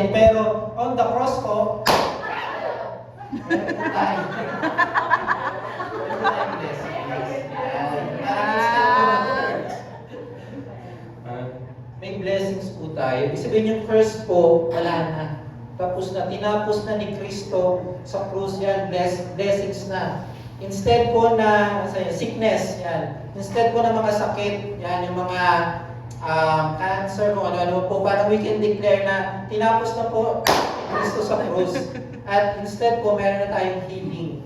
natin. Pero on the cross po, meron po tayo. Meron po tayong blessings. Yan. Parang instead po ng curse. May blessings po tayo. Ibig sabihin yung curse po, wala na. Tapos na, tinapos na ni Kristo sa krus yan, blessings na. Instead po na sickness, yan. Instead po na mga sakit, yan, yung mga cancer, kung ano-ano po, parang we can declare na tinapos na po Kristo sa krus. At instead po, meron na tayong healing.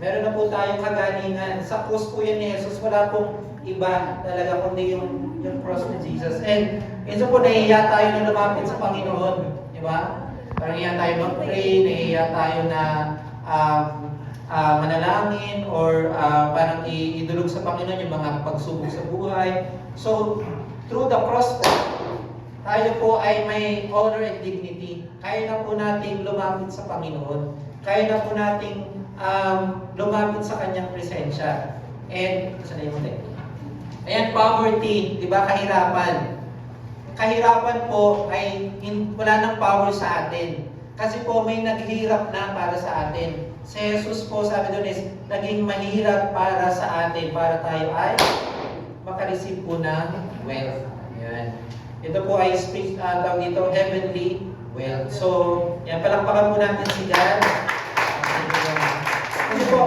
Meron na po tayong kagalingan. Sa krus po yan ni Jesus, wala pong iba talaga kundi yung cross ni Jesus. And minsan po nahihiya tayo na lumapit sa Panginoon. Di ba? Parang nahihiya tayo mag-pray, nahihiya tayo na manalangin or parang idulog sa Panginoon yung mga pagsubok sa buhay. So, through the cross po, tayo po ay may honor and dignity. Kaya na po nating lumapit sa Panginoon. Kaya na po nating lumapit sa Kanyang presensya. And, saan na yung muli? Ayan, poverty, di ba? Kahirapan. Kahirapan po ay wala nang power sa atin. Kasi po may naghihirap na para sa atin. Si Jesus po, sabi doon is, naging mahirap para sa atin, para tayo ay makareceive po ng wealth. Ayan. Ito po ay speak, tawag dito, heavenly wealth. So, yan, palakpakan po natin si God. Kasi po,